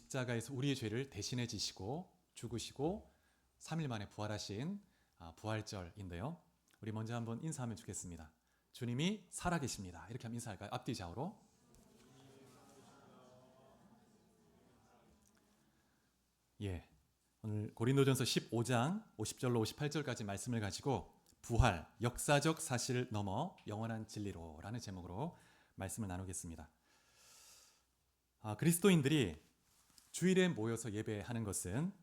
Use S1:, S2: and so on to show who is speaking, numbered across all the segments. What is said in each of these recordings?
S1: 십자가에서 우리의 죄를 대신해 지시고 죽으시고 3일 만에 부활하신 부활절인데요. 우리 먼저 한번 인사하면 좋겠습니다. 주님이 살아계십니다. 이렇게 한번 인사할까요? 앞뒤 좌우로. 예, 오늘 고린도전서 15장 50절로 58절까지 말씀을 가지고 부활, 역사적 사실을 넘어 영원한 진리로 라는 제목으로 말씀을 나누겠습니다. 그리스도인들이 주일에 모여서 예배하는 것은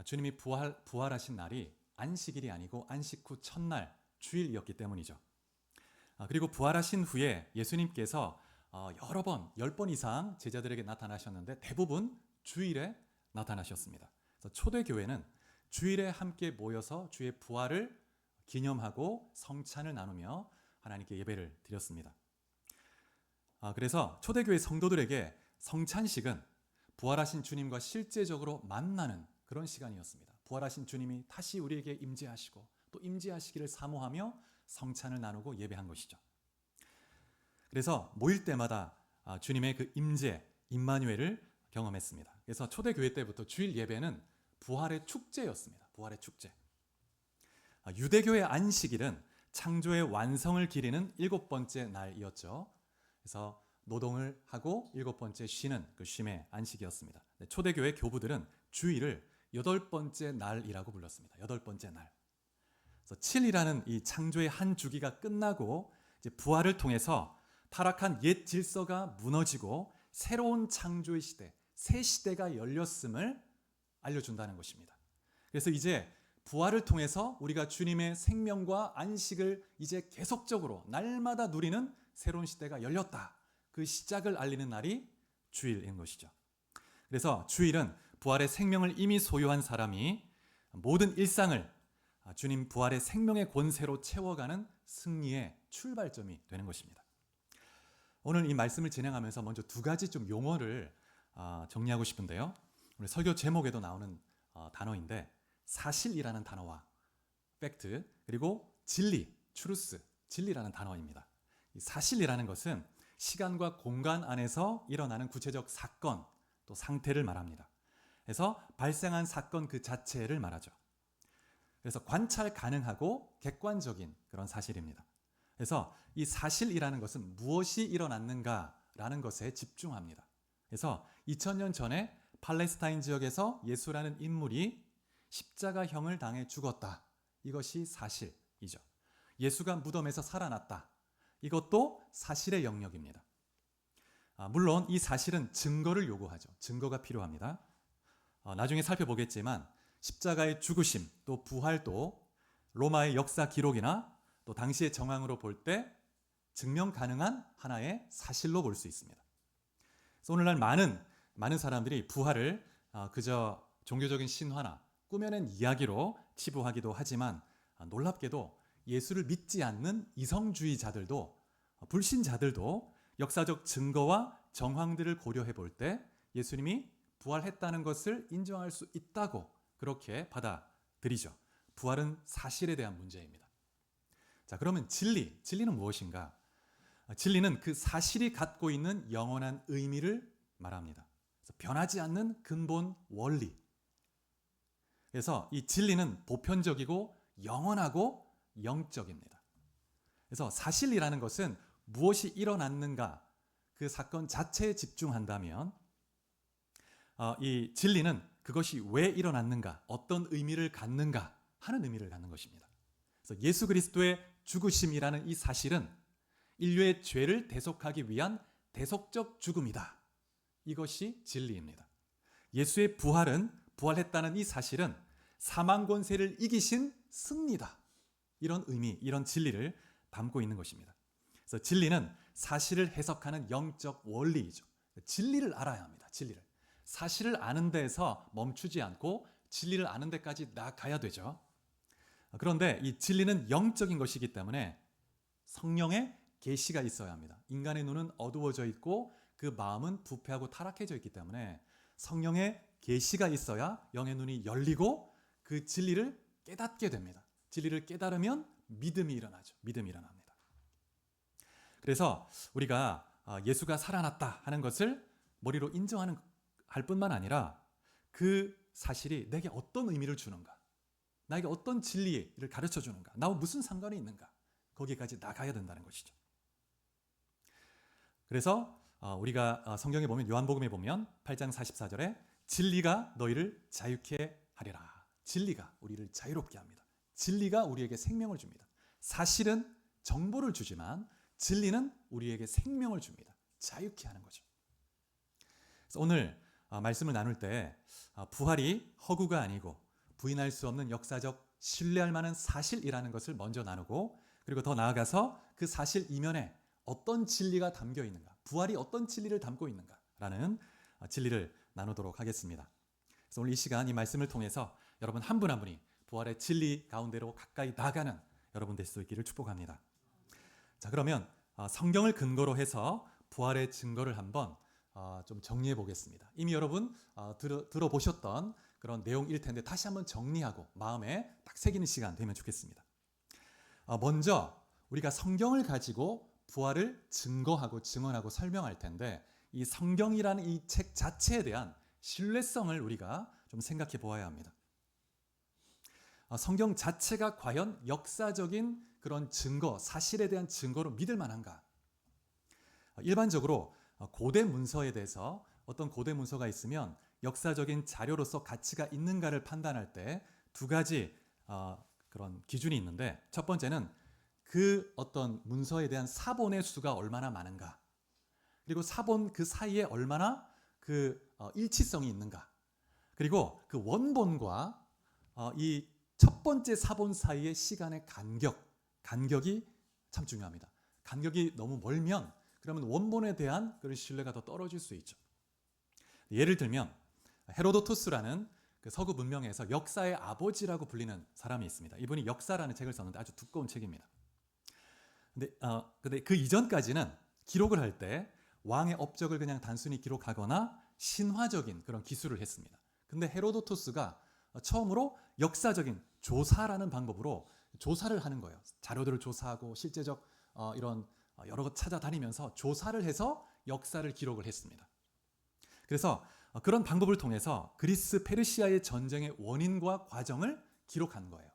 S1: 주님이 부활하신 날이 안식일이 아니고 안식 후 첫날 주일이었기 때문이죠. 그리고 부활하신 후에 예수님께서 여러 번, 10번 이상 제자들에게 나타나셨는데 대부분 주일에 나타나셨습니다. 그래서 초대교회는 주일에 함께 모여서 주의 부활을 기념하고 성찬을 나누며 하나님께 예배를 드렸습니다. 그래서 초대교회 성도들에게 성찬식은 부활하신 주님과 실제적으로 만나는 그런 시간이었습니다. 부활하신 주님이 다시 우리에게 임재하시고 또 임재하시기를 사모하며 성찬을 나누고 예배한 것이죠. 그래서 모일 때마다 주님의 그 임재, 임마누엘을 경험했습니다. 그래서 초대교회 때부터 주일 예배는 부활의 축제였습니다. 부활의 축제. 유대교의 안식일은 창조의 완성을 기리는 7번째 날이었죠. 그래서 노동을 하고 7번째 쉬는 그 쉼의 안식이었습니다. 초대교회 교부들은 주일을 8번째 날이라고 불렀습니다. 8번째 날. 그래서 7이라는 이 창조의 한 주기가 끝나고 이제 부활을 통해서 타락한 옛 질서가 무너지고 새로운 창조의 시대, 새 시대가 열렸음을 알려준다는 것입니다. 그래서 이제 부활을 통해서 우리가 주님의 생명과 안식을 이제 계속적으로 날마다 누리는 새로운 시대가 열렸다. 그 시작을 알리는 날이 주일인 것이죠. 그래서 주일은 부활의 생명을 이미 소유한 사람이 모든 일상을 주님 부활의 생명의 권세로 채워가는 승리의 출발점이 되는 것입니다. 오늘 이 말씀을 진행하면서 먼저 두 가지 좀 용어를 정리하고 싶은데요. 오늘 설교 제목에도 나오는 단어인데 사실이라는 단어와 팩트 그리고 진리, 트루스, 진리라는 단어입니다. 이 사실이라는 것은 시간과 공간 안에서 일어나는 구체적 사건 또 상태를 말합니다. 그래서 발생한 사건 그 자체를 말하죠. 그래서 관찰 가능하고 객관적인 그런 사실입니다. 그래서 이 사실이라는 것은 무엇이 일어났는가라는 것에 집중합니다. 그래서 2000년 전에 팔레스타인 지역에서 예수라는 인물이 십자가형을 당해 죽었다. 이것이 사실이죠. 예수가 무덤에서 살아났다. 이것도 사실의 영역입니다. 물론 이 사실은 증거를 요구하죠. 증거가 필요합니다. 나중에 살펴보겠지만 십자가의 죽으심 또 부활도 로마의 역사 기록이나 또 당시의 정황으로 볼 때 증명 가능한 하나의 사실로 볼 수 있습니다. 그래서 오늘날 많은 사람들이 부활을 그저 종교적인 신화나 꾸며낸 이야기로 치부하기도 하지만 놀랍게도 예수를 믿지 않는 이성주의자들도 불신자들도 역사적 증거와 정황들을 고려해 볼 때 예수님이 부활했다는 것을 인정할 수 있다고 그렇게 받아들이죠. 부활은 사실에 대한 문제입니다. 자, 그러면 진리는 무엇인가? 진리는 그 사실이 갖고 있는 영원한 의미를 말합니다. 그래서 변하지 않는 근본 원리. 그래서 이 진리는 보편적이고 영원하고 영적입니다. 그래서 사실이라는 것은 무엇이 일어났는가 그 사건 자체에 집중한다면 이 진리는 그것이 왜 일어났는가 어떤 의미를 갖는가 하는 의미를 갖는 것입니다. 그래서 예수 그리스도의 죽으심이라는 이 사실은 인류의 죄를 대속하기 위한 대속적 죽음이다. 이것이 진리입니다. 예수의 부활했다는 이 사실은 사망 권세를 이기신 승리다. 이런 의미, 이런 진리를 담고 있는 것입니다. 그래서 진리는 사실을 해석하는 영적 원리이죠. 진리를 알아야 합니다. 진리를. 사실을 아는 데에서 멈추지 않고 진리를 아는 데까지 나아가야 되죠. 그런데 이 진리는 영적인 것이기 때문에 성령의 계시가 있어야 합니다. 인간의 눈은 어두워져 있고 그 마음은 부패하고 타락해져 있기 때문에 성령의 계시가 있어야 영의 눈이 열리고 그 진리를 깨닫게 됩니다. 진리를 깨달으면 믿음이 일어나죠. 믿음이 일어납니다. 그래서 우리가 예수가 살아났다 하는 것을 머리로 인정하는 할 뿐만 아니라 그 사실이 내게 어떤 의미를 주는가, 나에게 어떤 진리를 가르쳐 주는가, 나와 무슨 상관이 있는가, 거기까지 나가야 된다는 것이죠. 그래서 우리가 성경에 보면, 요한복음에 보면 8장 44절에 진리가 너희를 자유케 하리라. 진리가 우리를 자유롭게 합니다. 진리가 우리에게 생명을 줍니다. 사실은 정보를 주지만 진리는 우리에게 생명을 줍니다. 자유케 하는 거죠. 그래서 오늘 말씀을 나눌 때 부활이 허구가 아니고 부인할 수 없는 역사적 신뢰할 만한 사실이라는 것을 먼저 나누고, 그리고 더 나아가서 그 사실 이면에 어떤 진리가 담겨 있는가, 부활이 어떤 진리를 담고 있는가라는 진리를 나누도록 하겠습니다. 그래서 오늘 이 시간 이 말씀을 통해서 여러분 한 분 한 분이 부활의 진리 가운데로 가까이 나가는 여러분 될 수 있기를 축복합니다. 자, 그러면 성경을 근거로 해서 부활의 증거를 한번 좀 정리해 보겠습니다. 이미 여러분 들어보셨던 그런 내용일 텐데 다시 한번 정리하고 마음에 딱 새기는 시간 되면 좋겠습니다. 먼저 우리가 성경을 가지고 부활을 증거하고 증언하고 설명할 텐데, 이 성경이라는 이 책 자체에 대한 신뢰성을 우리가 좀 생각해 보아야 합니다. 성경 자체가 과연 역사적인 그런 증거, 사실에 대한 증거로 믿을 만한가? 일반적으로 고대 문서에 대해서 어떤 고대 문서가 있으면 역사적인 자료로서 가치가 있는가를 판단할 때 두 가지 그런 기준이 있는데, 첫 번째는 그 어떤 문서에 대한 사본의 수가 얼마나 많은가, 그리고 사본 그 사이에 얼마나 그 일치성이 있는가, 그리고 그 원본과 이 첫 번째 사본 사이의 시간의 간격이 참 중요합니다. 간격이 너무 멀면 그러면 원본에 대한 그런 신뢰가 더 떨어질 수 있죠. 예를 들면 헤로도토스라는 그 서구 문명에서 역사의 아버지라고 불리는 사람이 있습니다. 이분이 역사라는 책을 썼는데 아주 두꺼운 책입니다. 근데 그 이전까지는 기록을 할 때 왕의 업적을 그냥 단순히 기록하거나 신화적인 그런 기술을 했습니다. 근데 헤로도토스가 처음으로 역사적인 조사라는 방법으로 조사를 하는 거예요. 자료들을 조사하고 실제적 이런 여러 것 찾아다니면서 조사를 해서 역사를 기록을 했습니다. 그래서 그런 방법을 통해서 그리스 페르시아의 전쟁의 원인과 과정을 기록한 거예요.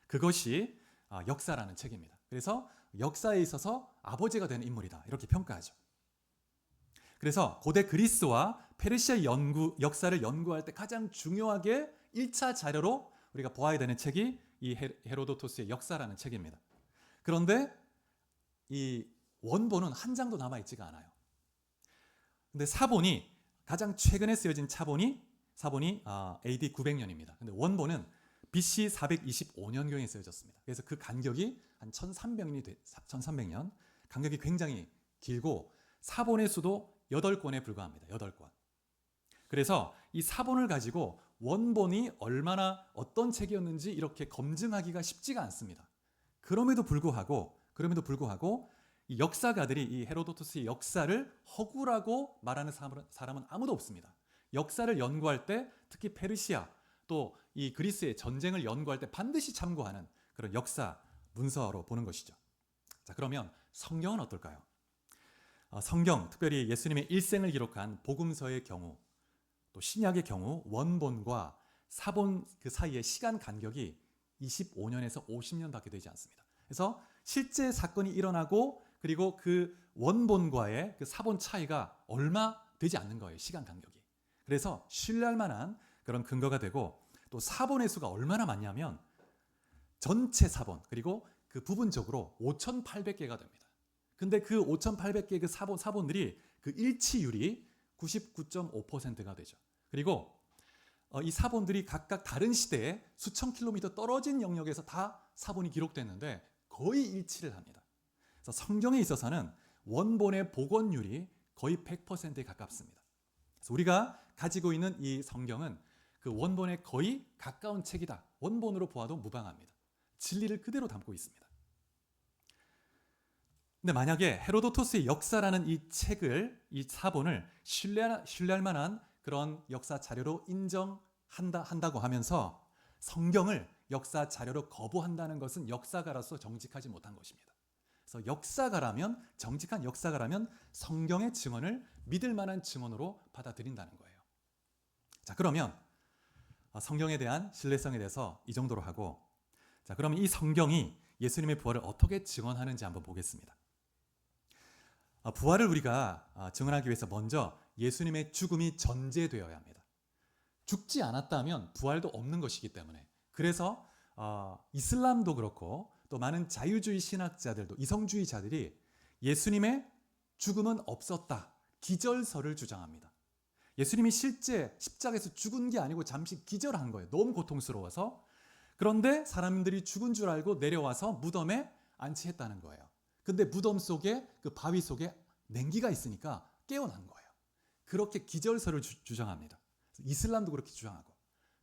S1: 그것이 역사라는 책입니다. 그래서 역사에 있어서 아버지가 되는 인물이다, 이렇게 평가하죠. 그래서 고대 그리스와 페르시아 역사를 연구할 때 가장 중요하게 1차 자료로 우리가 보아야 되는 책이 이 헤로도토스의 역사라는 책입니다. 그런데 이 원본은 한 장도 남아있지가 않아요. 근데 사본이, 가장 최근에 쓰여진 사본이 AD 900년입니다. 근데 원본은 BC 425년경에 쓰여졌습니다. 그래서 그 간격이 한 1300년, 간격이 굉장히 길고 사본의 수도 8권에 불과합니다. 8권. 그래서 이 사본을 가지고 원본이 얼마나 어떤 책이었는지 이렇게 검증하기가 쉽지가 않습니다. 그럼에도 불구하고 이 역사가들이 이 헤로도토스의 역사를 허구라고 말하는 사람은 아무도 없습니다. 역사를 연구할 때 특히 페르시아 또 이 그리스의 전쟁을 연구할 때 반드시 참고하는 그런 역사 문서로 보는 것이죠. 자, 그러면 성경은 어떨까요? 성경, 특별히 예수님의 일생을 기록한 복음서의 경우, 또 신약의 경우 원본과 사본 그 사이의 시간 간격이 25년에서 50년밖에 되지 않습니다. 그래서 실제 사건이 일어나고 그리고 그 원본과의 그 사본 차이가 얼마 되지 않는 거예요, 시간 간격이. 그래서 신뢰할 만한 그런 근거가 되고, 또 사본의 수가 얼마나 많냐면 전체 사본 그리고 그 부분적으로 5,800개가 됩니다. 근데 그 5,800개의 그 사본들이 그 일치율이 99.5%가 되죠. 그리고 이 사본들이 각각 다른 시대에 수천 킬로미터 떨어진 영역에서 다 사본이 기록됐는데 거의 일치를 합니다. 그래서 성경에 있어서는 원본의 복원율이 거의 100%에 가깝습니다. 그래서 우리가 가지고 있는 이 성경은 그 원본에 거의 가까운 책이다. 원본으로 보아도 무방합니다. 진리를 그대로 담고 있습니다. 근데 만약에 헤로도토스의 역사라는 이 책을, 이 사본을 신뢰할 만한 그런 역사 자료로 인정한다고 하면서 성경을 역사 자료로 거부한다는 것은 역사가로서 정직하지 못한 것입니다. 그래서 정직한 역사가라면 성경의 증언을 믿을 만한 증언으로 받아들인다는 거예요. 자, 그러면 성경에 대한 신뢰성에 대해서 이 정도로 하고, 자, 그러면 이 성경이 예수님의 부활을 어떻게 증언하는지 한번 보겠습니다. 부활을 우리가 증언하기 위해서 먼저 예수님의 죽음이 전제되어야 합니다. 죽지 않았다면 부활도 없는 것이기 때문에. 그래서 이슬람도 그렇고 또 많은 자유주의 신학자들도, 이성주의자들이 예수님의 죽음은 없었다, 기절설을 주장합니다. 예수님이 실제 십자가에서 죽은 게 아니고 잠시 기절한 거예요. 너무 고통스러워서. 그런데 사람들이 죽은 줄 알고 내려와서 무덤에 안치했다는 거예요. 근데 무덤 속에, 그 바위 속에 냉기가 있으니까 깨어난 거예요. 그렇게 기절설을 주장합니다. 이슬람도 그렇게 주장하고,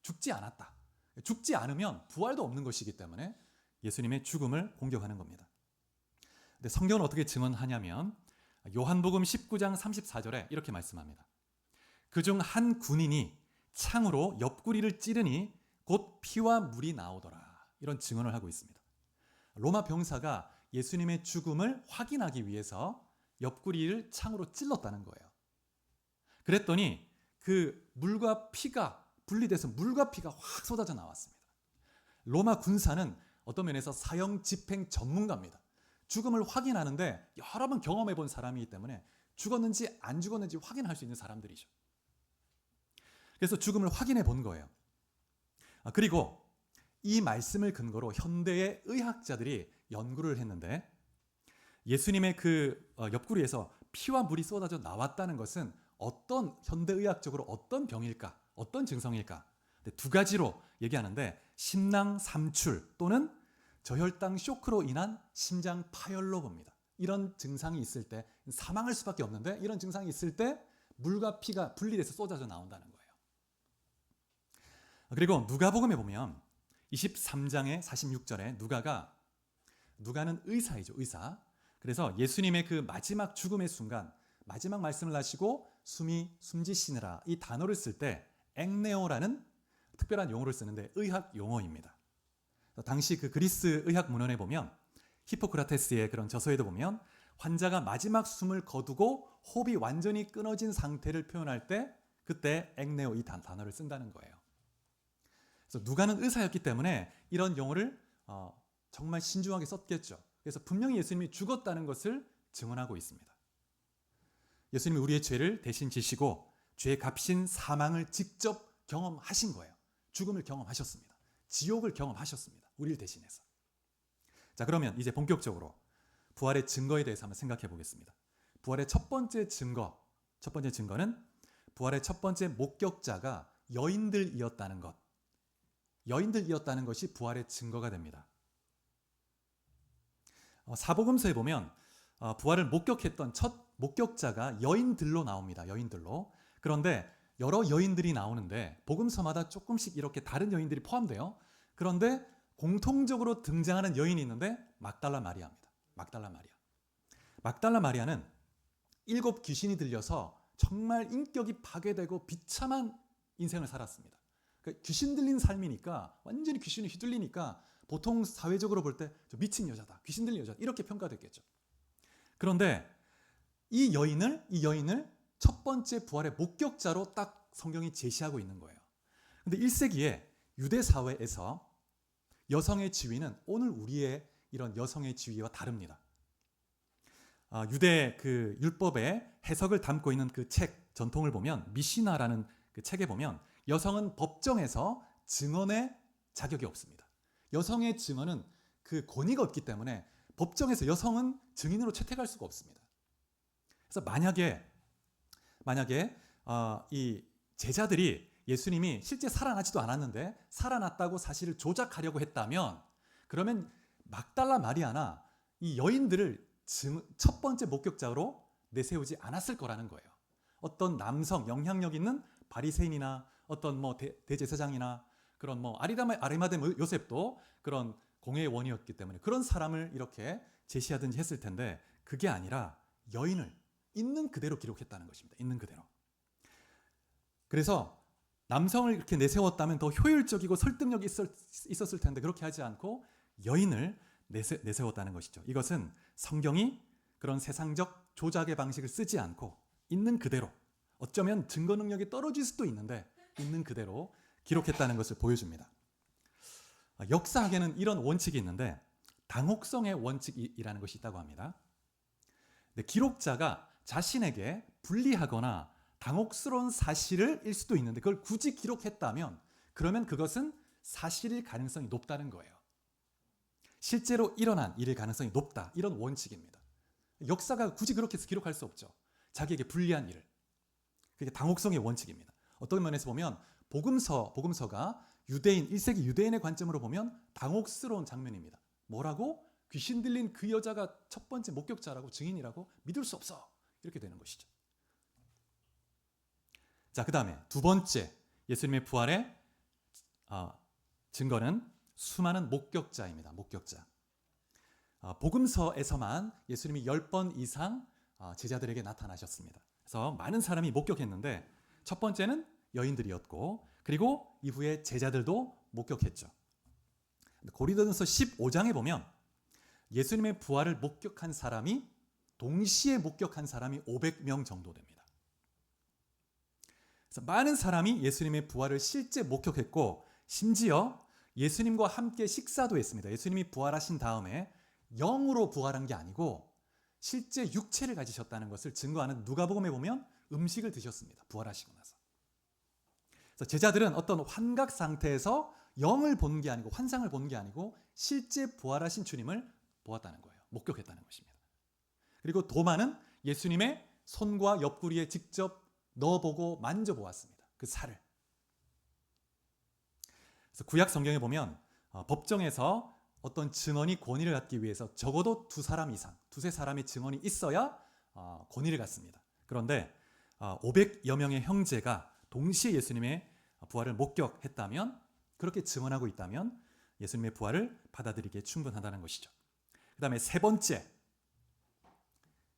S1: 죽지 않았다, 죽지 않으면 부활도 없는 것이기 때문에 예수님의 죽음을 공격하는 겁니다. 근데 성경은 어떻게 증언하냐면 요한복음 19장 34절에 이렇게 말씀합니다. 그중 한 군인이 창으로 옆구리를 찌르니 곧 피와 물이 나오더라. 이런 증언을 하고 있습니다. 로마 병사가 예수님의 죽음을 확인하기 위해서 옆구리를 창으로 찔렀다는 거예요. 그랬더니 그 물과 피가 분리돼서 물과 피가 확 쏟아져 나왔습니다. 로마 군사는 어떤 면에서 사형 집행 전문가입니다. 죽음을 확인하는데 여러 번 경험해 본 사람이기 때문에 죽었는지 안 죽었는지 확인할 수 있는 사람들이죠. 그래서 죽음을 확인해 본 거예요. 그리고 이 말씀을 근거로 현대의 의학자들이 연구를 했는데, 예수님의 그 옆구리에서 피와 물이 쏟아져 나왔다는 것은 어떤, 현대의학적으로 어떤 병일까, 어떤 증상일까? 두 가지로 얘기하는데, 심낭 삼출 또는 저혈당 쇼크로 인한 심장 파열로 봅니다. 이런 증상이 있을 때, 사망할 수밖에 없는데 이런 증상이 있을 때 물과 피가 분리돼서 쏟아져 나온다는 거예요. 그리고 누가복음에 보면 23장의 46절에 누가는 의사이죠, 의사. 그래서 예수님의 그 마지막 죽음의 순간, 마지막 말씀을 하시고 숨지시느라 이 단어를 쓸 때 엑네오라는 특별한 용어를 쓰는데 의학 용어입니다. 당시 그 그리스 의학 문헌에 보면, 히포크라테스의 그런 저서에도 보면 환자가 마지막 숨을 거두고 호흡이 완전히 끊어진 상태를 표현할 때 그때 엑네오 이 단어를 쓴다는 거예요. 그래서 누가는 의사였기 때문에 이런 용어를 정말 신중하게 썼겠죠. 그래서 분명히 예수님이 죽었다는 것을 증언하고 있습니다. 예수님이 우리의 죄를 대신 지시고 죄의 값인 사망을 직접 경험하신 거예요. 죽음을 경험하셨습니다. 지옥을 경험하셨습니다. 우리를 대신해서. 자, 그러면 이제 본격적으로 부활의 증거에 대해서 한번 생각해 보겠습니다. 부활의 첫 번째 증거는 부활의 첫 번째 목격자가 여인들이었다는 것. 여인들이었다는 것이 부활의 증거가 됩니다. 사복음서에 보면 부활을 목격했던 첫 목격자가 여인들로 나옵니다. 여인들로. 그런데 여러 여인들이 나오는데 마다 조금씩 이렇게 다른 여인들이 포함돼요. 그런데 공통적으로 등장하는 여인이 있는데 막달라 마리아입니다. 막달라 마리아는 7 귀신이 들려서 정말 인격이 파괴되고 비참한 인생을 살았습니다. 그러니까 귀신 들린 삶이니까, 완전히 귀신에 휘둘리니까 보통 사회적으로 볼 때 미친 여자다, 귀신 들린 여자다 이렇게 평가됐겠죠. 그런데 이 여인을 첫 번째 부활의 목격자로 딱 성경이 제시하고 있는 거예요. 그런데 1세기에 유대 사회에서 여성의 지위는 오늘 우리의 이런 여성의 지위와 다릅니다. 유대 그 율법의 해석을 담고 있는 그 책 전통을 보면, 미시나라는 그 책에 보면 여성은 법정에서 증언의 자격이 없습니다. 여성의 증언은 그 권위가 없기 때문에 법정에서 여성은 증인으로 채택할 수가 없습니다. 그래서 만약에 이 제자들이 예수님이 실제 살아나지도 않았는데 살아났다고 사실을 조작하려고 했다면, 그러면 막달라 마리아나 이 여인들을 첫 번째 목격자로 내세우지 않았을 거라는 거예요. 어떤 남성, 영향력 있는 바리새인이나 어떤 대제사장이나 그런 아리마대 요셉도 그런 공회의 원이었기 때문에 그런 사람을 이렇게 제시하든지 했을 텐데, 그게 아니라 여인을 있는 그대로 기록했다는 것입니다. 있는 그대로. 그래서 남성을 이렇게 내세웠다면 더 효율적이고 설득력이 있었을 텐데 그렇게 하지 않고 여인을 내세웠다는 것이죠. 이것은 성경이 그런 세상적 조작의 방식을 쓰지 않고 있는 그대로, 어쩌면 증거 능력이 떨어질 수도 있는데 있는 그대로 기록했다는 것을 보여줍니다. 역사학에는 이런 원칙이 있는데 당혹성의 원칙이라는 것이 있다고 합니다. 근데 기록자가 자신에게 불리하거나 당혹스러운 사실을 일 수도 있는데 그걸 굳이 기록했다면 그러면 그것은 사실일 가능성이 높다는 거예요. 실제로 일어난 일일 가능성이 높다. 이런 원칙입니다. 역사가 굳이 그렇게 해서 기록할 수 없죠. 자기에게 불리한 일을. 그게 당혹성의 원칙입니다. 어떤 면에서 보면 복음서가 유대인, 1세기 유대인의 관점으로 보면 당혹스러운 장면입니다. 뭐라고? 귀신 들린 그 여자가 첫 번째 목격자라고 증인이라고 믿을 수 없어. 이렇게 되는 것이죠. 자, 그 다음에 두 번째 예수님의 부활의 증거는 수많은 목격자입니다. 목격자. 복음서에서만 예수님이 10번 이상 제자들에게 나타나셨습니다. 그래서 많은 사람이 목격했는데 첫 번째는 여인들이었고 그리고 이후에 제자들도 목격했죠. 고린도전서 15장에 보면 예수님의 부활을 목격한 사람이 동시에 목격한 사람이 500명 정도 됩니다. 그래서 많은 사람이 예수님의 부활을 실제 목격했고 심지어 예수님과 함께 식사도 했습니다. 예수님이 부활하신 다음에 영으로 부활한 게 아니고 실제 육체를 가지셨다는 것을 증거하는 누가복음에 보면 음식을 드셨습니다. 부활하시고 나서. 그래서 제자들은 어떤 환각 상태에서 영을 본 게 아니고 환상을 본 게 아니고 실제 부활하신 주님을 보았다는 거예요. 목격했다는 것입니다. 그리고 도마는 예수님의 손과 옆구리에 직접 넣어보고 만져보았습니다. 그 살을. 그래서 구약 성경에 보면 법정에서 어떤 증언이 권위를 갖기 위해서 적어도 두세 사람의 증언이 있어야 권위를 갖습니다. 그런데 500여 명의 형제가 동시에 예수님의 부활을 목격했다면 그렇게 증언하고 있다면 예수님의 부활을 받아들이기에 충분하다는 것이죠. 그 다음에 세 번째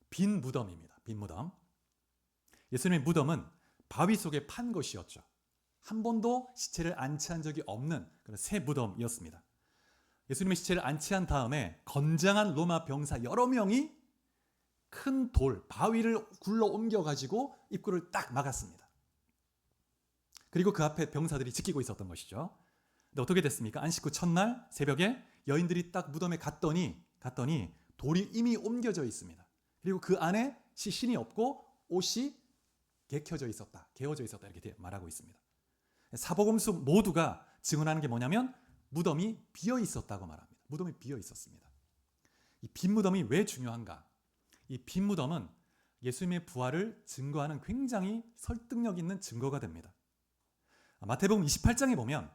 S1: 빈 무덤입니다. 빈 무덤. 예수님의 무덤은 바위 속에 판 것이었죠. 한 번도 시체를 안치한 적이 없는 그런 새 무덤이었습니다. 예수님의 시체를 안치한 다음에 건장한 로마 병사 여러 명이 큰 돌, 바위를 굴러 옮겨가지고 입구를 딱 막았습니다. 그리고 그 앞에 병사들이 지키고 있었던 것이죠. 근데 어떻게 됐습니까? 안식 후 첫날 새벽에 여인들이 딱 무덤에 갔더니 돌이 이미 옮겨져 있습니다. 그리고 그 안에 시신이 없고 옷이 개어져 있었다 이렇게 말하고 있습니다. 사복음서 모두가 증언하는 게 뭐냐면 무덤이 비어 있었다고 말합니다. 무덤이 비어 있었습니다. 이 빈 무덤이 왜 중요한가? 이 빈 무덤은 예수님의 부활을 증거하는 굉장히 설득력 있는 증거가 됩니다. 마태복음 28장에 보면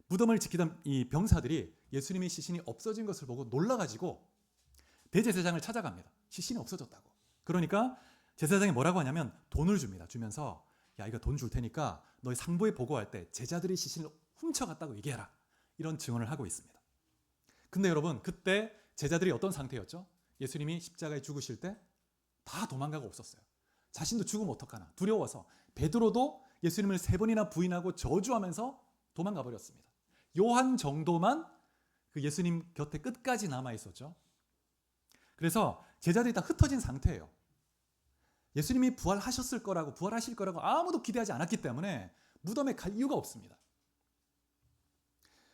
S1: 무덤을 지키던 이 병사들이 예수님의 시신이 없어진 것을 보고 놀라가지고 대제사장을 찾아갑니다. 시신이 없어졌다고. 그러니까 제사장이 뭐라고 하냐면 돈을 줍니다. 주면서 야, 이거 돈 줄 테니까 너희 상부에 보고할 때 제자들이 시신을 훔쳐갔다고 얘기해라. 이런 증언을 하고 있습니다. 근데 여러분 그때 제자들이 어떤 상태였죠? 예수님이 십자가에 죽으실 때 다 도망가고 없었어요. 자신도 죽으면 어떡하나 두려워서 베드로도 예수님을 3번이나 부인하고 저주하면서 도망가 버렸습니다. 요한 정도만 그 예수님 곁에 끝까지 남아 있었죠. 그래서 제자들이 다 흩어진 상태예요. 예수님이 부활하실 거라고 아무도 기대하지 않았기 때문에 무덤에 갈 이유가 없습니다.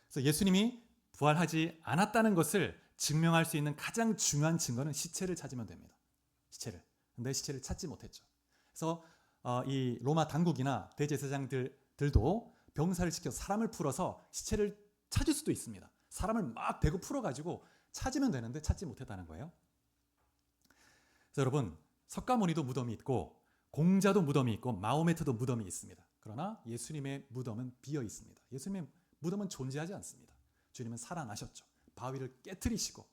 S1: 그래서 예수님이 부활하지 않았다는 것을 증명할 수 있는 가장 중요한 증거는 시체를 찾으면 됩니다. 시체를. 근데 시체를 찾지 못했죠. 그래서 이 로마 당국이나 대제사장들도 병사를 시켜서 사람을 풀어서 시체를 찾을 수도 있습니다. 사람을 막 대고 풀어가지고 찾으면 되는데 찾지 못했다는 거예요. 그래서 여러분 석가모니도 무덤이 있고 공자도 무덤이 있고 마호메트도 무덤이 있습니다. 그러나 예수님의 무덤은 비어 있습니다. 예수님의 무덤은 존재하지 않습니다. 주님은 살아나셨죠. 바위를 깨트리시고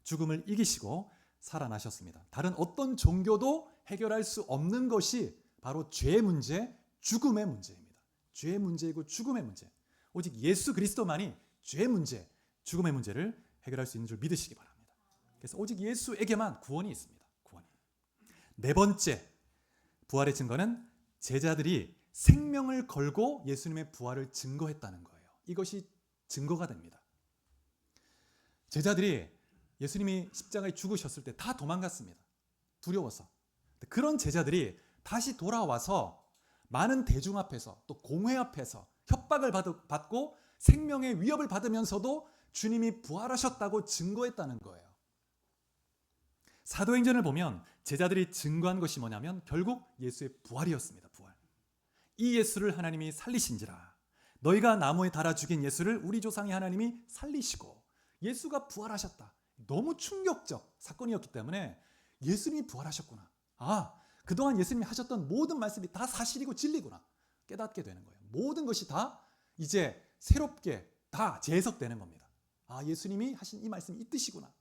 S1: 죽음을 이기시고 살아나셨습니다. 다른 어떤 종교도 해결할 수 없는 것이 바로 죄의 문제, 죽음의 문제입니다. 죄의 문제이고 죽음의 문제. 오직 예수 그리스도만이 죄의 문제, 죽음의 문제를 해결할 수 있는 줄 믿으시기 바랍니다. 그래서 오직 예수에게만 구원이 있습니다. 구원이. 네 번째 부활의 증거는 제자들이 생명을 걸고 예수님의 부활을 증거했다는 거예요. 이것이 증거가 됩니다. 제자들이 예수님이 십자가에 죽으셨을 때 다 도망갔습니다. 두려워서. 그런 제자들이 다시 돌아와서 많은 대중 앞에서 또 공회 앞에서 협박을 받고 생명의 위협을 받으면서도 주님이 부활하셨다고 증거했다는 거예요. 사도행전을 보면 제자들이 증거한 것이 뭐냐면 결국 예수의 부활이었습니다. 부활. 이 예수를 하나님이 살리신지라. 너희가 나무에 달아 죽인 예수를 우리 조상의 하나님이 살리시고 예수가 부활하셨다. 너무 충격적 사건이었기 때문에 예수님이 부활하셨구나. 그동안 예수님이 하셨던 모든 말씀이 다 사실이고 진리구나. 깨닫게 되는 거예요. 모든 것이 다 이제 새롭게 다 재해석되는 겁니다. 예수님이 하신 이 말씀이 이 뜻이구나.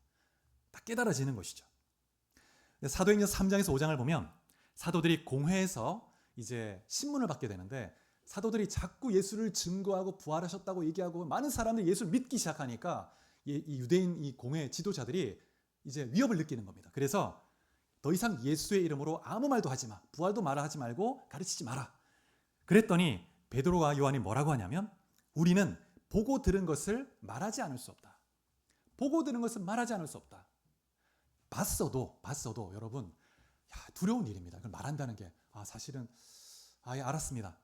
S1: 다 깨달아지는 것이죠. 사도행전 3장에서 5장을 보면 사도들이 공회에서 이제 신문을 받게 되는데 사도들이 자꾸 예수를 증거하고 부활하셨다고 얘기하고 많은 사람들이 예수를 믿기 시작하니까 이 유대인 이 공회 지도자들이 이제 위협을 느끼는 겁니다. 그래서 더 이상 예수의 이름으로 아무 말도 하지 마. 부활도 말하지 말고 가르치지 마라. 그랬더니 베드로와 요한이 뭐라고 하냐면 우리는 보고 들은 것을 말하지 않을 수 없다. 보고 들은 것을 말하지 않을 수 없다. 봤어도 여러분 두려운 일입니다. 그걸 말한다는 게 사실은 예, 알았습니다.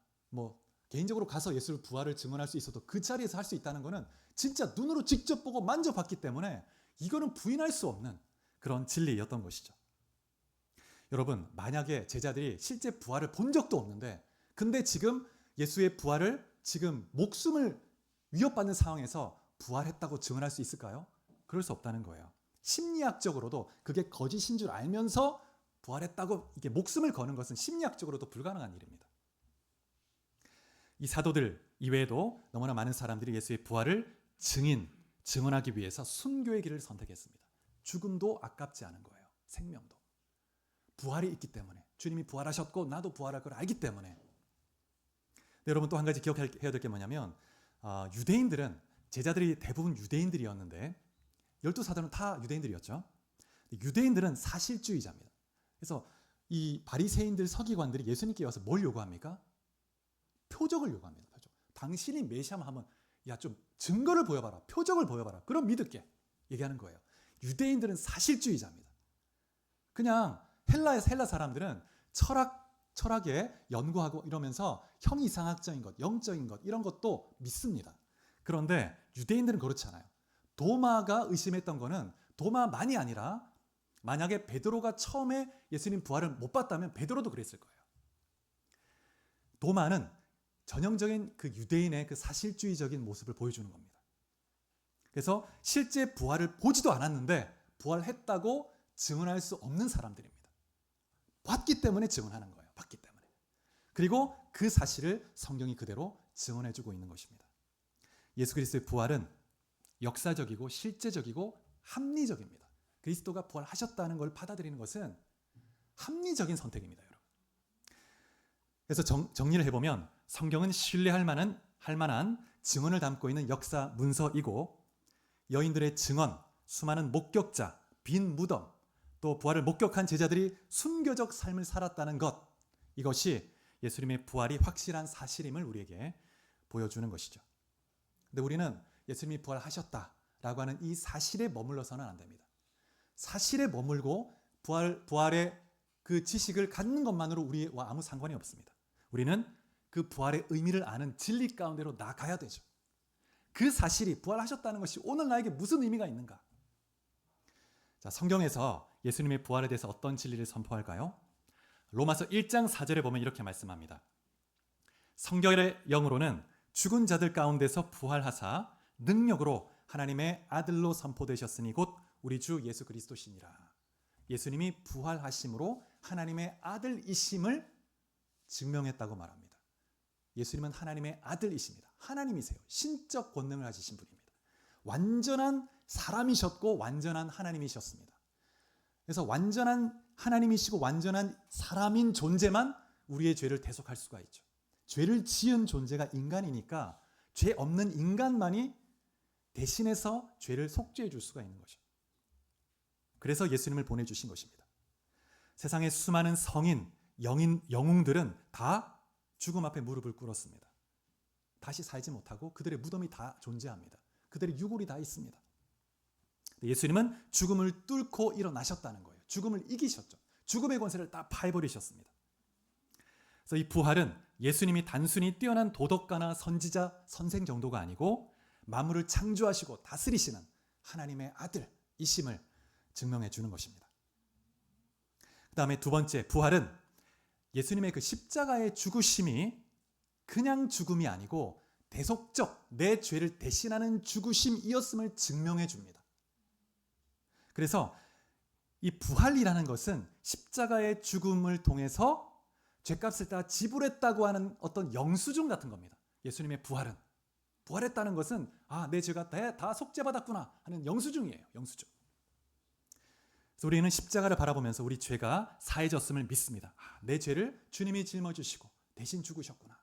S1: 개인적으로 가서 예수를 부활을 증언할 수 있어도 그 자리에서 할 수 있다는 것은 진짜 눈으로 직접 보고 만져봤기 때문에 이거는 부인할 수 없는 그런 진리였던 것이죠. 여러분 만약에 제자들이 실제 부활을 본 적도 없는데 근데 지금 예수의 부활을 지금 목숨을 위협받는 상황에서 부활했다고 증언할 수 있을까요? 그럴 수 없다는 거예요. 심리학적으로도 그게 거짓인 줄 알면서 부활했다고 이게 목숨을 거는 것은 심리학적으로도 불가능한 일입니다. 이 사도들 이외에도 너무나 많은 사람들이 예수의 부활을 증언하기 위해서 순교의 길을 선택했습니다. 죽음도 아깝지 않은 거예요. 생명도. 부활이 있기 때문에 주님이 부활하셨고 나도 부활할 걸 알기 때문에. 여러분 또 한 가지 기억해야 될 게 뭐냐면 유대인들은 제자들이 대부분 유대인들이었는데 12사도는 다 유대인들이었죠. 유대인들은 사실주의자입니다. 그래서 이 바리새인들 서기관들이 예수님께 와서 뭘 요구합니까? 표적을 요구합니다. 표적. 당신이 메시아만 하면 좀 증거를 보여봐라. 표적을 보여봐라. 그럼 믿을게. 얘기하는 거예요. 유대인들은 사실주의자입니다. 그냥 헬라 사람들은 철학에 연구하고 이러면서 형이상학적인 것, 영적인 것 이런 것도 믿습니다. 그런데 유대인들은 그렇지 않아요. 도마가 의심했던 거는 도마만이 아니라 만약에 베드로가 처음에 예수님 부활을 못 봤다면 베드로도 그랬을 거예요. 도마는 전형적인 그 유대인의 그 사실주의적인 모습을 보여주는 겁니다. 그래서 실제 부활을 보지도 않았는데 부활했다고 증언할 수 없는 사람들입니다. 봤기 때문에 증언하는 거예요. 봤기 때문에. 그리고 그 사실을 성경이 그대로 증언해주고 있는 것입니다. 예수 그리스도의 부활은 역사적이고 실제적이고 합리적입니다. 그리스도가 부활하셨다는 걸 받아들이는 것은 합리적인 선택입니다, 여러분. 그래서 정리를 해보면 성경은 신뢰할 만한 증언을 담고 있는 역사 문서이고 여인들의 증언, 수많은 목격자, 빈 무덤, 또 부활을 목격한 제자들이 순교적 삶을 살았다는 것, 이것이 예수님의 부활이 확실한 사실임을 우리에게 보여주는 것이죠. 근데 우리는 예수님이 부활하셨다라고 하는 이 사실에 머물러서는 안 됩니다. 사실에 머물고 부활의 그 지식을 갖는 것만으로 우리와 아무 상관이 없습니다. 우리는 그 부활의 의미를 아는 진리 가운데로 나가야 되죠. 그 사실이 부활하셨다는 것이 오늘 나에게 무슨 의미가 있는가? 자, 성경에서 예수님의 부활에 대해서 어떤 진리를 선포할까요? 로마서 1장 4절에 보면 이렇게 말씀합니다. 성경의 영으로는 죽은 자들 가운데서 부활하사 능력으로 하나님의 아들로 선포되셨으니 곧 우리 주 예수 그리스도시니라. 예수님이 부활하심으로 하나님의 아들이심을 증명했다고 말합니다. 예수님은 하나님의 아들이십니다. 하나님이세요. 신적 권능을 가지신 분입니다. 완전한 사람이셨고 완전한 하나님이셨습니다. 그래서 완전한 하나님이시고 완전한 사람인 존재만 우리의 죄를 대속할 수가 있죠. 죄를 지은 존재가 인간이니까 죄 없는 인간만이 대신해서 죄를 속죄해 줄 수가 있는 거죠. 그래서 예수님을 보내주신 것입니다. 세상의 수많은 성인, 영웅들은 다 죽음 앞에 무릎을 꿇었습니다. 다시 살지 못하고 그들의 무덤이 다 존재합니다. 그들의 유골이 다 있습니다. 예수님은 죽음을 뚫고 일어나셨다는 거예요. 죽음을 이기셨죠. 죽음의 권세를 다 파해버리셨습니다. 그래서 이 부활은 예수님이 단순히 뛰어난 도덕가나 선지자, 선생 정도가 아니고 만물을 창조하시고 다스리시는 하나님의 아들이심을 증명해 주는 것입니다. 그 다음에 두 번째, 부활은 예수님의 그 십자가의 죽으심이 그냥 죽음이 아니고 대속적 내 죄를 대신하는 죽으심이었음을 증명해 줍니다. 그래서 이 부활이라는 것은 십자가의 죽음을 통해서 죄값을 다 지불했다고 하는 어떤 영수증 같은 겁니다. 예수님의 부활은. 부활했다는 것은 내 죄가 다 속죄받았구나 하는 영수증이에요. 영수증. 그래서 우리는 십자가를 바라보면서 우리 죄가 사해졌음을 믿습니다. 내 죄를 주님이 짊어지시고 대신 죽으셨구나.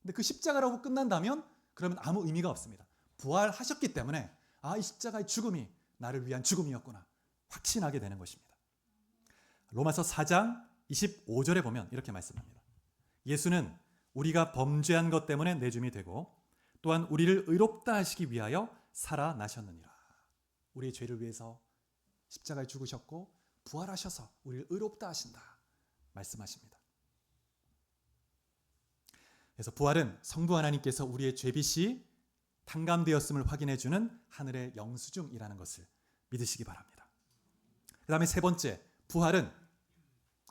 S1: 근데 그 십자가라고 끝난다면 그러면 아무 의미가 없습니다. 부활하셨기 때문에 이 십자가의 죽음이 나를 위한 죽음이었구나 확신하게 되는 것입니다. 로마서 4장 25절에 보면 이렇게 말씀합니다. 예수는 우리가 범죄한 것 때문에 내줌이 되고 또한 우리를 의롭다 하시기 위하여 살아나셨느니라. 우리의 죄를 위해서 십자가에 죽으셨고 부활하셔서 우리를 의롭다 하신다 말씀하십니다. 그래서 부활은 성부 하나님께서 우리의 죄빚이 탕감되었음을 확인해 주는 하늘의 영수증이라는 것을 믿으시기 바랍니다. 그 다음에 세 번째, 부활은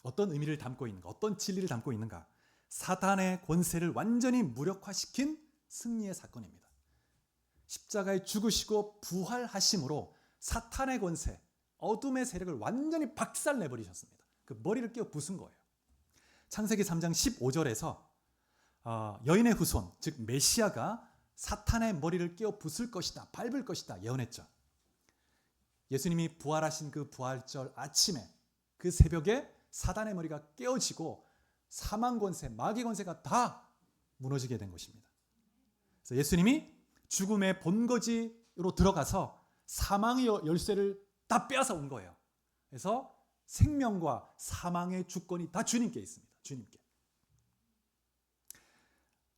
S1: 어떤 의미를 담고 있는가, 어떤 진리를 담고 있는가? 사탄의 권세를 완전히 무력화시킨 승리의 사건입니다. 십자가에 죽으시고 부활하심으로 사탄의 권세, 어둠의 세력을 완전히 박살내버리셨습니다. 그 머리를 깨어 부순 거예요. 창세기 3장 15절에서 여인의 후손, 즉 메시아가 사탄의 머리를 깨어 부술 것이다, 밟을 것이다 예언했죠. 예수님이 부활하신 그 부활절 아침에 그 새벽에 사단의 머리가 깨어지고 사망 권세, 마귀 권세가 다 무너지게 된 것입니다. 그래서 예수님이 죽음의 본거지로 들어가서 사망의 열쇠를 다 빼앗아 온 거예요. 그래서 생명과 사망의 주권이 다 주님께 있습니다. 주님께.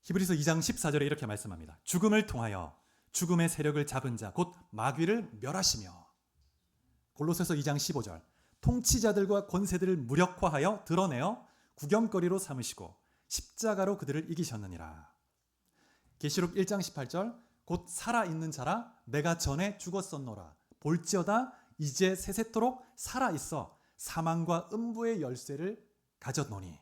S1: 히브리서 2장 14절에 이렇게 말씀합니다. 죽음을 통하여 죽음의 세력을 잡은 자 곧 마귀를 멸하시며. 골로새서 2장 15절 통치자들과 권세들을 무력화하여 드러내어 구경거리로 삼으시고 십자가로 그들을 이기셨느니라. 계시록 1장 18절 곧 살아있는 자라 내가 전에 죽었었노라 볼지어다 이제 세세토록 살아있어 사망과 음부의 열쇠를 가졌노니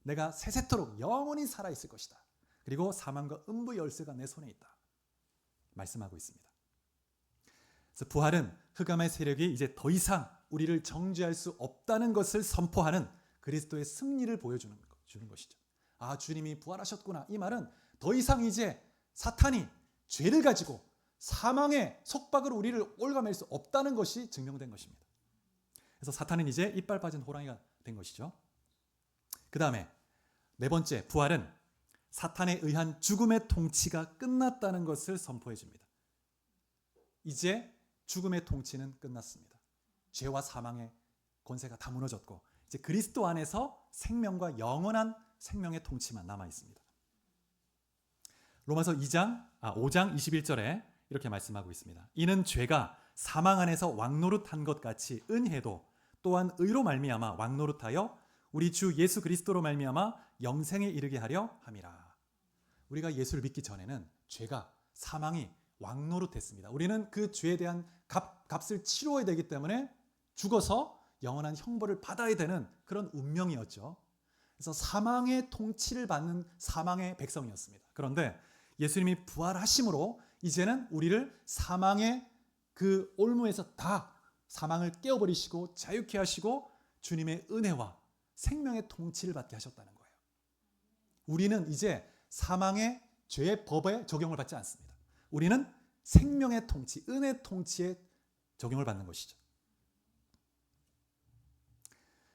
S1: 내가 세세토록 영원히 살아있을 것이다. 그리고 사망과 음부의 열쇠가 내 손에 있다 말씀하고 있습니다. 그래서 부활은 흑암의 세력이 이제 더 이상 우리를 정죄할 수 없다는 것을 선포하는 그리스도의 승리를 보여주는 것이죠. 주님이 부활하셨구나. 이 말은 더 이상 이제 사탄이 죄를 가지고 사망의 속박으로 우리를 올가맬 수 없다는 것이 증명된 것입니다. 그래서 사탄은 이제 이빨 빠진 호랑이가 된 것이죠. 그 다음에 네 번째, 부활은 사탄에 의한 죽음의 통치가 끝났다는 것을 선포해 줍니다. 이제 죽음의 통치는 끝났습니다. 죄와 사망의 권세가 다 무너졌고 이제 그리스도 안에서 생명과 영원한 생명의 통치만 남아 있습니다. 로마서 5장 21절에 이렇게 말씀하고 있습니다. 이는 죄가 사망 안에서 왕노릇한 것 같이 은혜도 또한 의로 말미암아 왕노릇하여 우리 주 예수 그리스도로 말미암아 영생에 이르게 하려 함이라. 우리가 예수를 믿기 전에는 죄가 사망이 왕노릇했습니다. 우리는 그 죄에 대한 값을 치러야 되기 때문에 죽어서 영원한 형벌을 받아야 되는 그런 운명이었죠. 그래서 사망의 통치를 받는 사망의 백성이었습니다. 그런데 예수님이 부활하심으로 이제는 우리를 사망의 그 올무에서 다 사망을 깨어버리시고 자유케 하시고 주님의 은혜와 생명의 통치를 받게 하셨다는 거예요. 우리는 이제 사망의 죄의 법에 적용을 받지 않습니다. 우리는 생명의 통치, 은혜 통치에 적용을 받는 것이죠.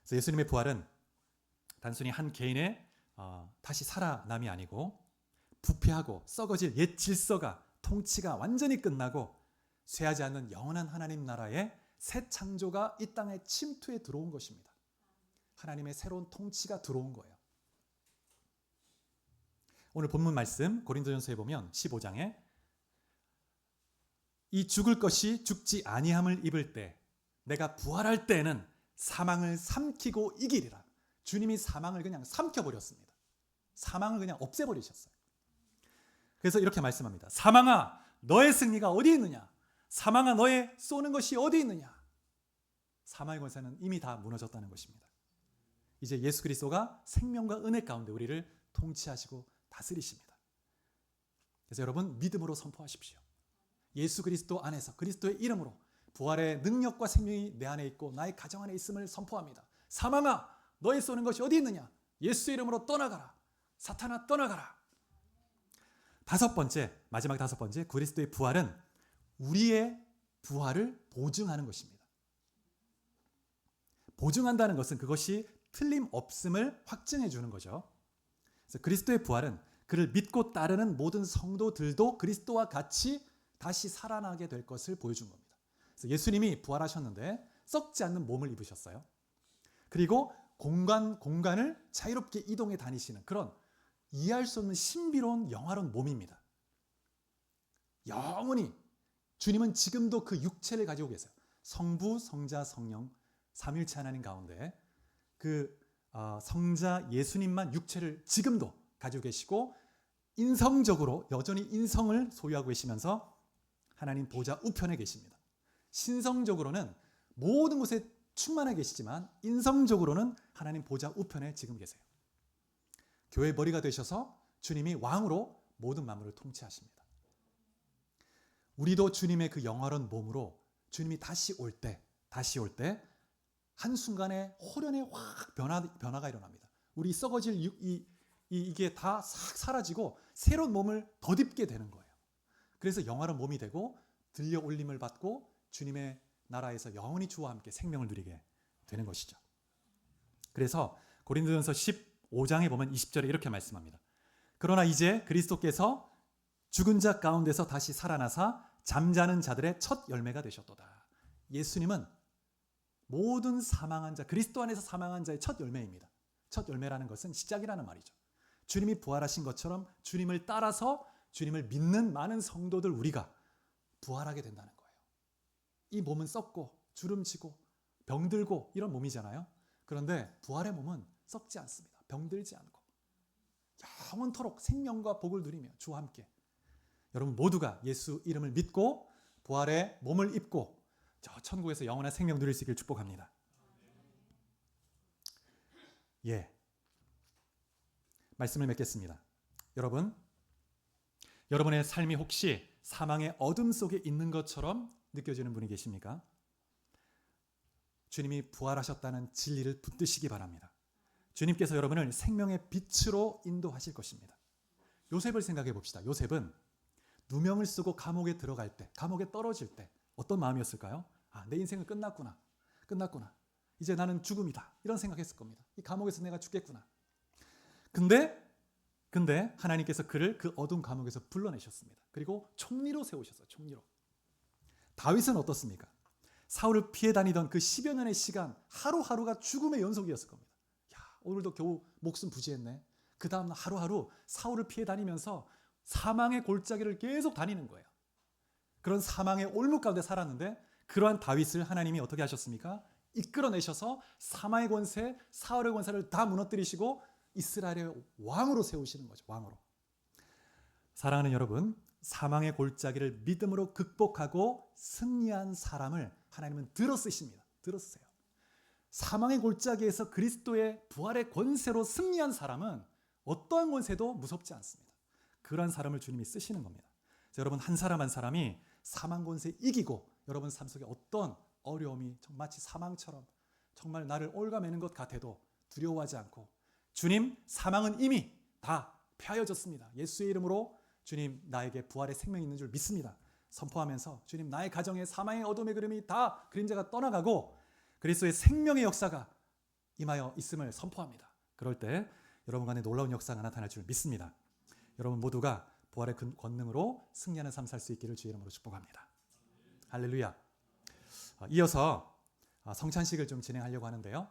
S1: 그래서 예수님의 부활은 단순히 한 개인의 다시 살아남이 아니고 부패하고 썩어질 옛 질서가 통치가 완전히 끝나고 쇠하지 않는 영원한 하나님 나라의 새 창조가 이 땅에 침투해 들어온 것입니다. 하나님의 새로운 통치가 들어온 거예요. 오늘 본문 말씀 고린도전서에 보면 15장에 이 죽을 것이 죽지 아니함을 입을 때 내가 부활할 때에는 사망을 삼키고 이기리라. 주님이 사망을 그냥 삼켜버렸습니다. 사망을 그냥 없애버리셨어요. 그래서 이렇게 말씀합니다. 사망아, 너의 승리가 어디 있느냐? 사망아, 너의 쏘는 것이 어디 있느냐? 사망의 권세는 이미 다 무너졌다는 것입니다. 이제 예수 그리스도가 생명과 은혜 가운데 우리를 통치하시고 다스리십니다. 그래서 여러분, 믿음으로 선포하십시오. 예수 그리스도 안에서 그리스도의 이름으로 부활의 능력과 생명이 내 안에 있고 나의 가정 안에 있음을 선포합니다. 사망아, 너의 쏘는 것이 어디 있느냐? 예수의 이름으로 떠나가라. 사탄아, 떠나가라. 다섯 번째, 마지막 다섯 번째, 그리스도의 부활은 우리의 부활을 보증하는 것입니다. 보증한다는 것은 그것이 틀림없음을 확증해 주는 거죠. 그래서 그리스도의 부활은 그를 믿고 따르는 모든 성도들도 그리스도와 같이 다시 살아나게 될 것을 보여준 겁니다. 그래서 예수님이 부활하셨는데 썩지 않는 몸을 입으셨어요. 그리고 공간을 자유롭게 이동해 다니시는 그런 이해할 수 없는 신비로운 영화로운 몸입니다. 영원히 주님은 지금도 그 육체를 가지고 계세요. 성부, 성자, 성령 삼일체 하나님 가운데 그 성자 예수님만 육체를 지금도 가지고 계시고 인성적으로 여전히 인성을 소유하고 계시면서 하나님 보좌 우편에 계십니다. 신성적으로는 모든 곳에 충만하게 계시지만 인성적으로는 하나님 보좌 우편에 지금 계세요. 교회 머리가 되셔서 주님이 왕으로 모든 만물을 통치하십니다. 우리도 주님의 그 영화로운 몸으로 주님이 다시 올 때 한순간에 호련의 확 변화가 일어납니다. 우리 썩어질 이게 다 싹 사라지고 새로운 몸을 덧입게 되는 거예요. 그래서 영화로운 몸이 되고 들려 올림을 받고 주님의 나라에서 영원히 주와 함께 생명을 누리게 되는 것이죠. 그래서 고린도전서 15장에 보면 20절에 이렇게 말씀합니다. 그러나 이제 그리스도께서 죽은 자 가운데서 다시 살아나사 잠자는 자들의 첫 열매가 되셨도다. 예수님은 모든 사망한 자, 그리스도 안에서 사망한 자의 첫 열매입니다. 첫 열매라는 것은 시작이라는 말이죠. 주님이 부활하신 것처럼 주님을 따라서 주님을 믿는 많은 성도들 우리가 부활하게 된다는 거예요. 이 몸은 썩고 주름지고 병들고 이런 몸이잖아요. 그런데 부활의 몸은 썩지 않습니다. 병들지 않고 영원토록 생명과 복을 누리며 주와 함께 여러분 모두가 예수 이름을 믿고 부활의 몸을 입고 저 천국에서 영원한 생명 누릴 수 있기를 축복합니다. 예, 말씀을 맺겠습니다. 여러분의 삶이 혹시 사망의 어둠 속에 있는 것처럼 느껴지는 분이 계십니까? 주님이 부활하셨다는 진리를 붙드시기 바랍니다. 주님께서 여러분을 생명의 빛으로 인도하실 것입니다. 요셉을 생각해 봅시다. 요셉은 누명을 쓰고 감옥에 들어갈 때, 감옥에 떨어질 때 어떤 마음이었을까요? 내 인생은 끝났구나. 이제 나는 죽음이다. 이런 생각했을 겁니다. 이 감옥에서 내가 죽겠구나. 근데 하나님께서 그를 그 어두운 감옥에서 불러내셨습니다. 그리고 총리로 세우셨어요. 총리로. 다윗은 어떻습니까? 사울을 피해 다니던 그 10여 년의 시간 하루하루가 죽음의 연속이었을 겁니다. 오늘도 겨우 목숨 부지했네. 그 다음 날 하루하루 사울을 피해 다니면서 사망의 골짜기를 계속 다니는 거예요. 그런 사망의 올무 가운데 살았는데 그러한 다윗을 하나님이 어떻게 하셨습니까? 이끌어내셔서 사망의 권세, 사울의 권세를 다 무너뜨리시고 이스라엘의 왕으로 세우시는 거죠. 왕으로. 사랑하는 여러분, 사망의 골짜기를 믿음으로 극복하고 승리한 사람을 하나님은 들어 쓰십니다. 들어 쓰세요. 사망의 골짜기에서 그리스도의 부활의 권세로 승리한 사람은 어떠한 권세도 무섭지 않습니다. 그러한 사람을 주님이 쓰시는 겁니다. 여러분 한 사람 한 사람이 사망 권세 이기고 여러분 삶 속에 어떤 어려움이 마치 사망처럼 정말 나를 올가매는 것 같아도 두려워하지 않고 주님 사망은 이미 다 폐하여졌습니다. 예수의 이름으로 주님 나에게 부활의 생명이 있는 줄 믿습니다. 선포하면서 주님 나의 가정에 사망의 어둠의 그림이 다 그림자가 떠나가고 그리스도의 생명의 역사가 임하여 있음을 선포합니다. 그럴 때 여러분 간에 놀라운 역사가 나타날 줄 믿습니다. 여러분 모두가 부활의 권능으로 승리하는 삶 살 수 있기를 주의 이름으로 축복합니다. 할렐루야. 이어서 성찬식을 좀 진행하려고 하는데요.